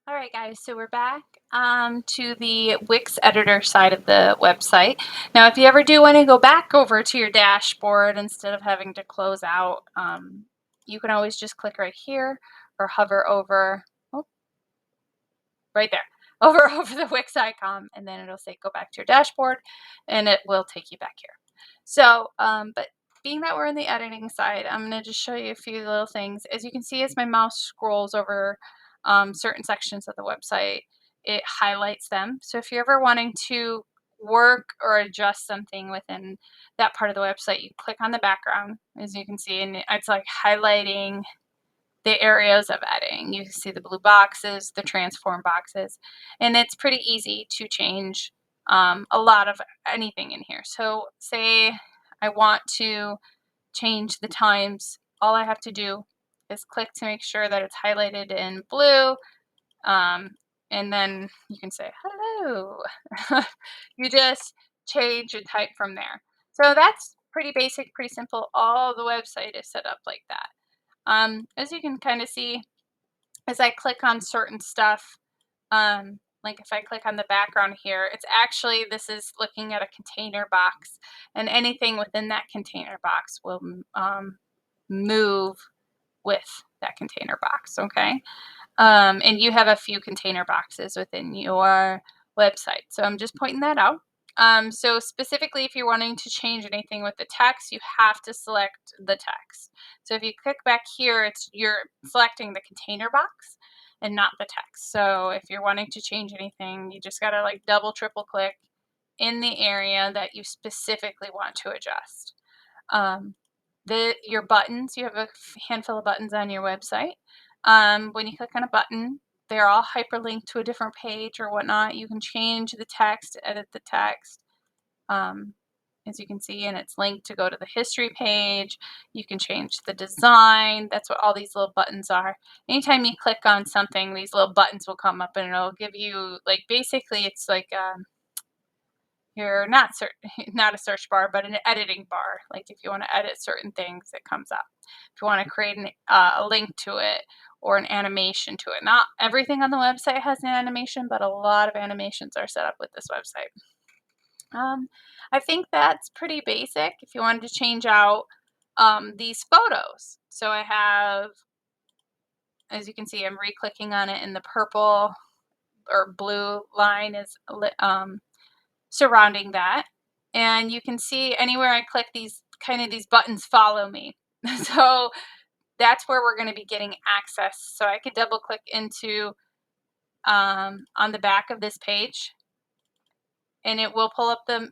All right, guys, so we're back to the Wix editor side of the website. Now, if you ever do want to go back over to your dashboard instead of having to close out, you can always just click right here or hover over, oh, right there, over the Wix icon, and then it'll say go back to your dashboard, and it will take you back here. So, but being that we're in the editing side, I'm going to just show you a few little things. As you can see, as my mouse scrolls over certain sections of the website, it highlights them. So if you're ever wanting to work or adjust something within that part of the website, you click on the background, as you can see, and it's like highlighting the areas of editing. You see the blue boxes, the transform boxes, and it's pretty easy to change a lot of anything in here. So say I want to change the times, all I have to do is click to make sure that it's highlighted in blue, um, and then you can say hello. You just change and type from there. So that's pretty basic, pretty simple. All the website is set up like that. As you can kind of see, as I click on certain stuff, like if I click on the background here, it's actually, this is looking at a container box, and anything within that container box will move with that container box, okay? And you have a few container boxes within your website. So I'm just pointing that out. So specifically, if you're wanting to change anything with the text, you have to select the text. So if you click back here, you're selecting the container box and not the text. So if you're wanting to change anything, you just gotta like double, triple click in the area that you specifically want to adjust. Um, your buttons, you have a handful of buttons on your website. When you click on a button, they're all hyperlinked to a different page or whatnot. You can change the text, edit the text, um, as you can see, and it's linked to go to the history page. You can change the design. That's what all these little buttons are. Anytime you click on something, these little buttons will come up and it'll give you, like, basically it's like you're not not a search bar, but an editing bar. Like if you want to edit certain things, it comes up. If you want to create a link to it or an animation to it, not everything on the website has an animation, but a lot of animations are set up with this website. I think that's pretty basic. If you wanted to change out these photos, so I have, as you can see, I'm re-clicking on it, and the purple or blue line is surrounding that. And you can see anywhere I click, these buttons follow me. So that's where we're going to be getting access. So I could double click into on the back of this page, and it will pull up the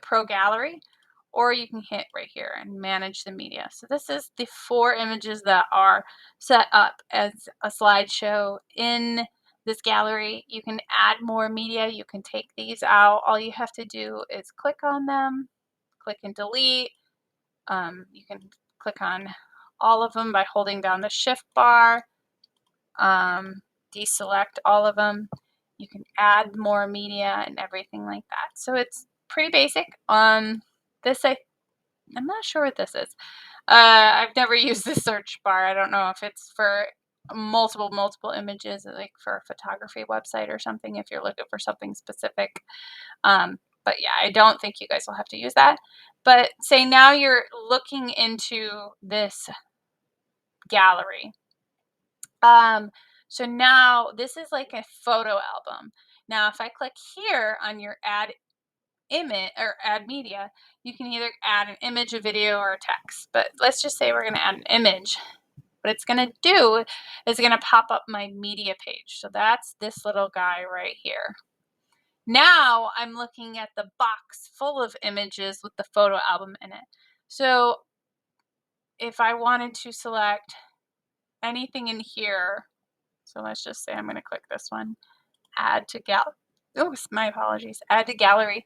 Pro Gallery, or you can hit right here and manage the media. So this is the 4 images that are set up as a slideshow in this gallery. You can add more media. You can take these out. All you have to do is click on them, click and delete. You can click on all of them by holding down the shift bar, deselect all of them. You can add more media and everything like that. So it's pretty basic. This I'm not sure what this is. I've never used the search bar. I don't know if it's for multiple images, like for a photography website or something, if you're looking for something specific. But yeah, I don't think you guys will have to use that. But say now you're looking into this gallery. So now this is like a photo album. Now, if I click here on your add image or add media, you can either add an image, a video, or a text. But let's just say we're going to add an image. What it's going to do is going to pop up my media page. So that's this little guy right here. Now I'm looking at the box full of images with the photo album in it. So if I wanted to select anything in here, so let's just say I'm going to click this one, add to gallery. Oops, my apologies. Add to gallery.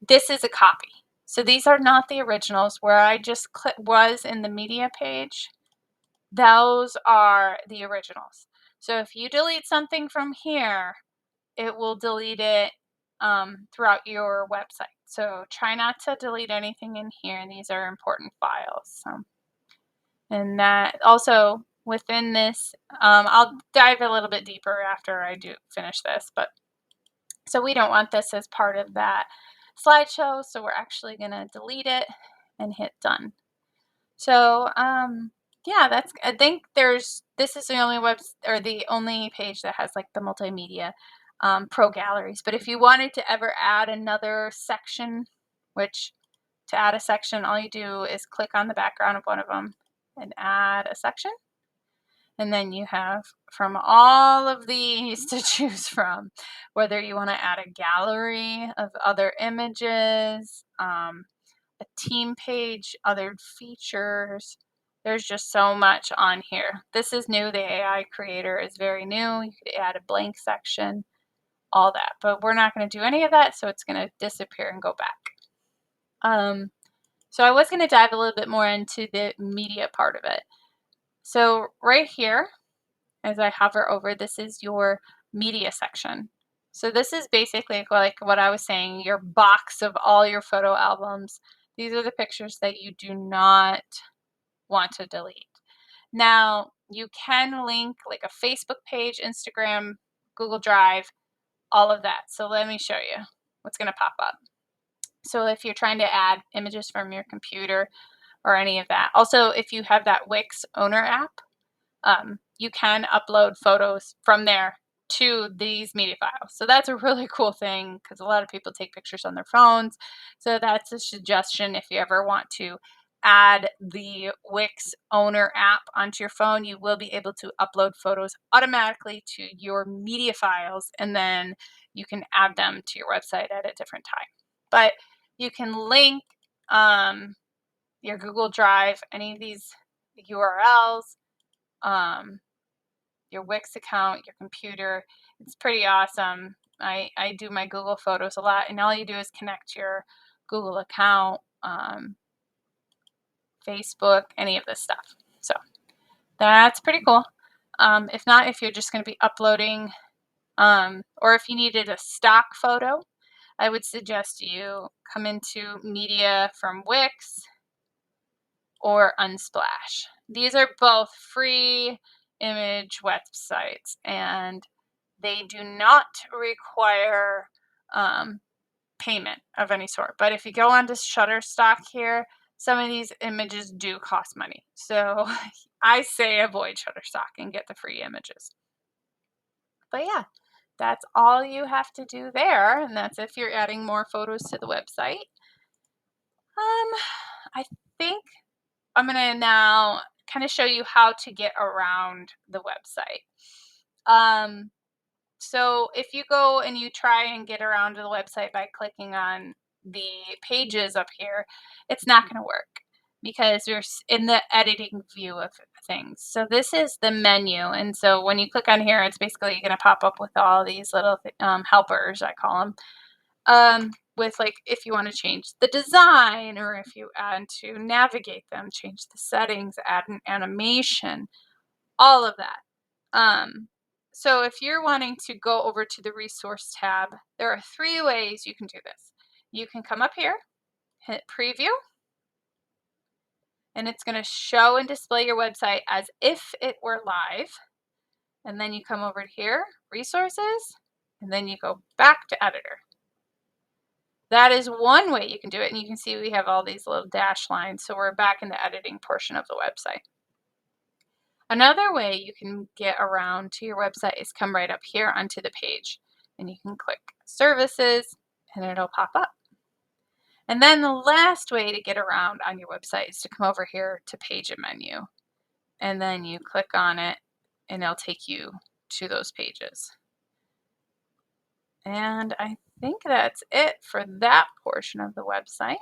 This is a copy. So these are not the originals. Where I just was in the media page, those are the originals. So if you delete something from here, it will delete it throughout your website. So try not to delete anything in here. These are important files. And that also, within this, I'll dive a little bit deeper after I do finish this, but so we don't want this as part of that slideshow, so we're actually gonna delete it and hit done. So, yeah, I think this is the only or the only page that has like the multimedia pro galleries. But if you wanted to ever add another section, which to add a section, all you do is click on the background of one of them and add a section. And then you have from all of these to choose from, whether you want to add a gallery of other images, a team page, other features. There's just so much on here. This is new. The AI creator is very new. You could add a blank section, all that, but we're not going to do any of that. So it's going to disappear and go back. So I was going to dive a little bit more into the media part of it. So right here, as I hover over, this is your media section. So this is basically like what I was saying, your box of all your photo albums. These are the pictures that you do not want to delete. Now, you can link like a Facebook page, Instagram, Google Drive, all of that. So let me show you what's going to pop up. So if you're trying to add images from your computer or any of that. Also, if you have that Wix owner app, you can upload photos from there to these media files. So that's a really cool thing because a lot of people take pictures on their phones. So that's a suggestion if you ever want to add the Wix owner app onto your phone, you will be able to upload photos automatically to your media files, and then you can add them to your website at a different time. But you can link your Google Drive, any of these URLs, your Wix account, your computer. It's pretty awesome. I do my Google Photos a lot, and all you do is connect your Google account, Facebook, any of this stuff. So that's pretty cool. If not, if you're just going to be uploading, or if you needed a stock photo, I would suggest you come into media from Wix or Unsplash. These are both free image websites, and they do not require payment of any sort. But if you go onto Shutterstock here, some of these images do cost money. So I say avoid Shutterstock and get the free images. But yeah, that's all you have to do there. And that's if you're adding more photos to the website. I think I'm going to now kind of show you how to get around the website. So if you go and you try and get around to the website by clicking on the pages up here, it's not going to work because you're in the editing view of things. So this is the menu. And so when you click on here, it's basically going to pop up with all these little helpers, I call them. With like if you want to change the design, or if you add to navigate them, change the settings, add an animation, all of that. So if you're wanting to go over to the resource tab, there are 3 ways you can do this. You can come up here, hit preview, and it's going to show and display your website as if it were live. And then you come over here, resources, and then you go back to editor. That is one way you can do it. And you can see we have all these little dash lines. So we're back in the editing portion of the website. Another way you can get around to your website is come right up here onto the page. And you can click services and it'll pop up. And then the last way to get around on your website is to come over here to page and menu. And then you click on it and it'll take you to those pages. And I think that's it for that portion of the website.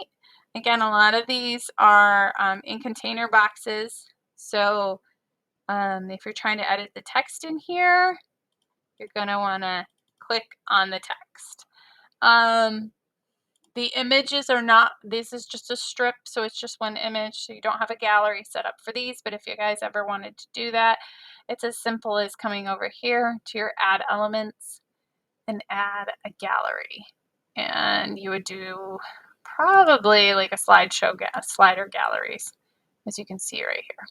Again, a lot of these are in container boxes. So if you're trying to edit the text in here, you're going to want to click on the text. The images are not, this is just a strip, so it's just one image, so you don't have a gallery set up for these, but if you guys ever wanted to do that, it's as simple as coming over here to your add elements and add a gallery. And you would do probably like a slideshow, slider galleries, as you can see right here.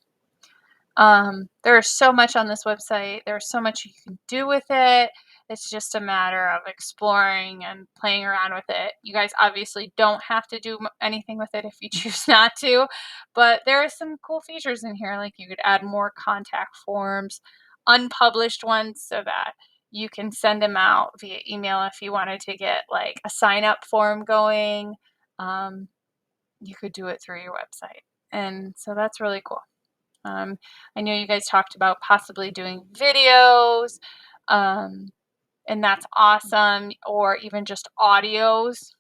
There's so much on this website. There's so much you can do with it. It's just a matter of exploring and playing around with it. You guys obviously don't have to do anything with it if you choose not to, but there are some cool features in here. Like you could add more contact forms, unpublished ones, so that you can send them out via email if you wanted to get like a sign up form going. Um, you could do it through your website. And so that's really cool. I know you guys talked about possibly doing videos, um, and that's awesome, or even just audios.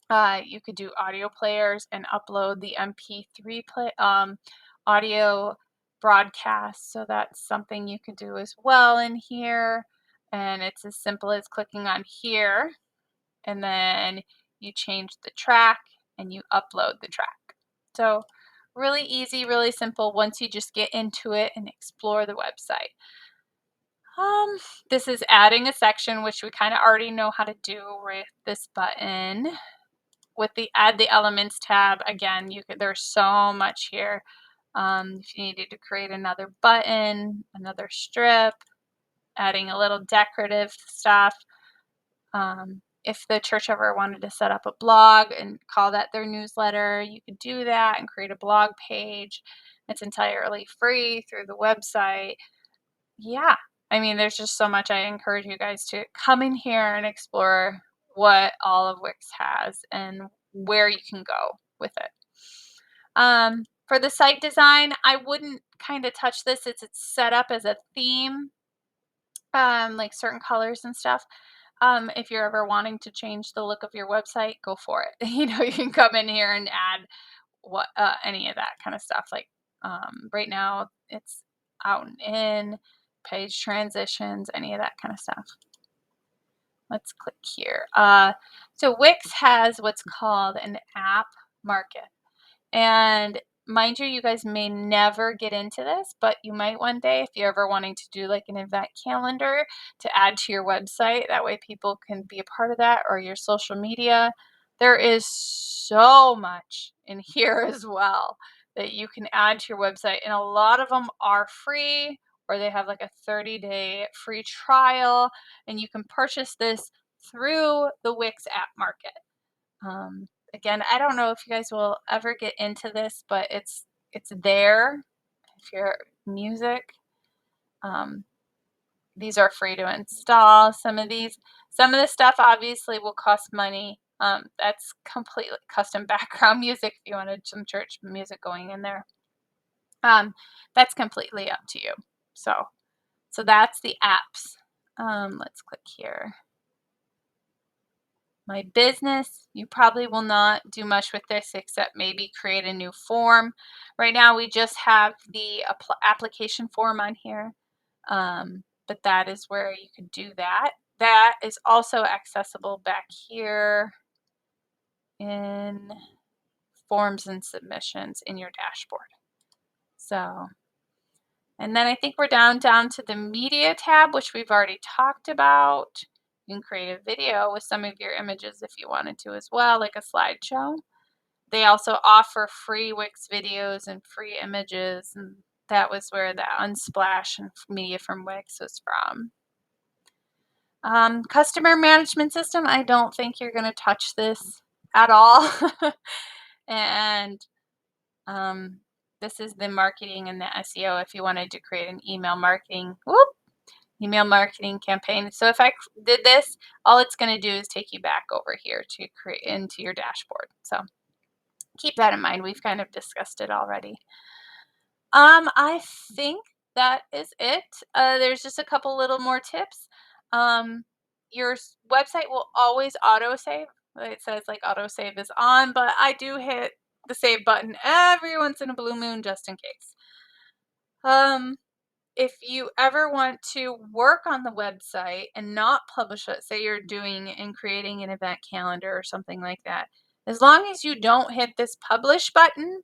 You could do audio players and upload the MP3 audio broadcast. So that's something you could do as well in here. And it's as simple as clicking on here, and then you change the track and you upload the track. So really easy, really simple once you just get into it and explore the website. Um, this is adding a section, which we kind of already know how to do with this button. With the add the elements tab, again, there's so much here. If you needed to create another button, another strip, adding a little decorative stuff. If the church ever wanted to set up a blog and call that their newsletter, you could do that and create a blog page. It's entirely free through the website. Yeah, I mean, there's just so much. I encourage you guys to come in here and explore what all of Wix has and where you can go with it. For the site design, I wouldn't kind of touch this. It's set up as a theme, like certain colors and stuff. If you're ever wanting to change the look of your website, go for it. You can come in here and add what any of that kind of stuff. Like right now, it's out and in, page transitions, any of that kind of stuff. Let's click here. So Wix has what's called an app market. And mind you, you guys may never get into this, but you might one day if you're ever wanting to do like an event calendar to add to your website. That way people can be a part of that, or your social media. There is so much in here as well that you can add to your website. And a lot of them are free, or they have like a 30-day free trial. And you can purchase this through the Wix app market. Again, I don't know if you guys will ever get into this, but it's there. If you're music, um, these are free to install. Some of the stuff obviously will cost money. That's completely custom background music. If you wanted some church music going in there, that's completely up to you. So that's the apps. Let's click here. My business, you probably will not do much with this except maybe create a new form. Right now we just have the application form on here, but that is where you could do that. That is also accessible back here in forms and submissions in your dashboard. So, and then I think we're down to the media tab, which we've already talked about. You can create a video with some of your images if you wanted to as well, like a slideshow. They also offer free Wix videos and free images, and that was where the Unsplash and media from Wix was from. Customer management system, I don't think you're going to touch this at all. And this is the marketing and the SEO if you wanted to create an email marketing campaign. So if I did this, all it's going to do is take you back over here to create into your dashboard. So keep that in mind. We've kind of discussed it already. I think that is it. There's just a couple little more tips. Your website will always autosave. It says like autosave is on, but I do hit the save button every once in a blue moon just in case. If you ever want to work on the website and not publish it, say you're doing and creating an event calendar or something like that, as long as you don't hit this publish button,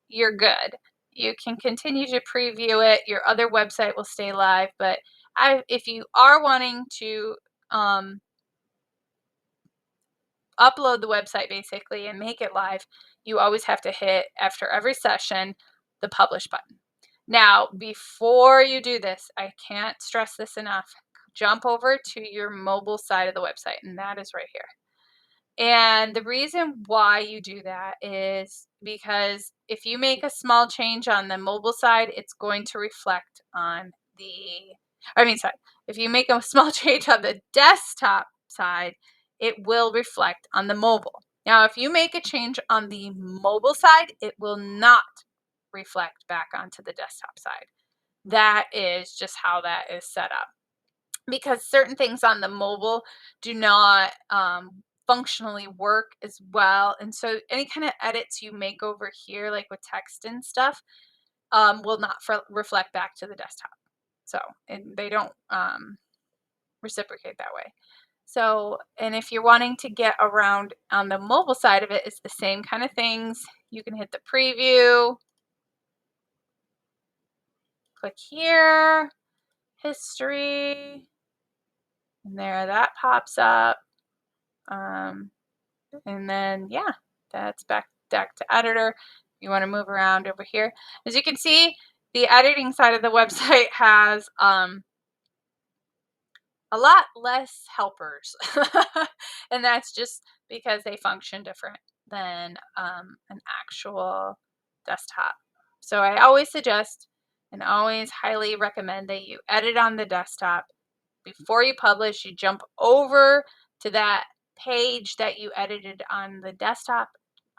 you're good. You can continue to preview it. Your other website will stay live, but if you are wanting to upload the website basically and make it live, you always have to hit after every session the publish button. Now, before you do this, I can't stress this enough. Jump over to your mobile side of the website, and that is right here. And the reason why you do that is because if you make a small change on the mobile side, it's going to reflect on sorry, if you make a small change on the desktop side, it will reflect on the mobile. Now, if you make a change on the mobile side, it will not reflect back onto the desktop side. That is just how that is set up, because certain things on the mobile do not functionally work as well. And so any kind of edits you make over here, like with text and stuff, will not reflect back to the desktop. So, and they don't reciprocate that way. So, and if you're wanting to get around on the mobile side of it, it's the same kind of things. You can hit the preview, click here, history, and there that pops up. And then, yeah, that's back to editor. You want to move around over here. As you can see, the editing side of the website has a lot less helpers. And that's just because they function different than an actual desktop. So I always suggest and always highly recommend that you edit on the desktop. Before you publish, you jump over to that page that you edited on the desktop,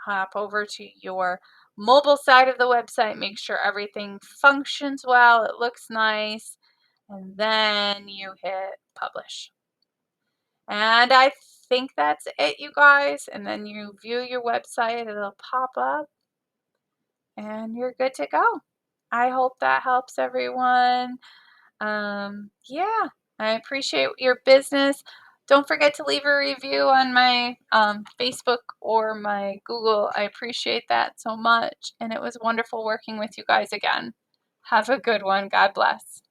hop over to your mobile side of the website, make sure everything functions well, it looks nice, and then you hit publish. And I think that's it, you guys. And then you view your website, it'll pop up, and you're good to go. I hope that helps everyone. Yeah, I appreciate your business. Don't forget to leave a review on my Facebook or my Google. I appreciate that so much. And it was wonderful working with you guys again. Have a good one. God bless.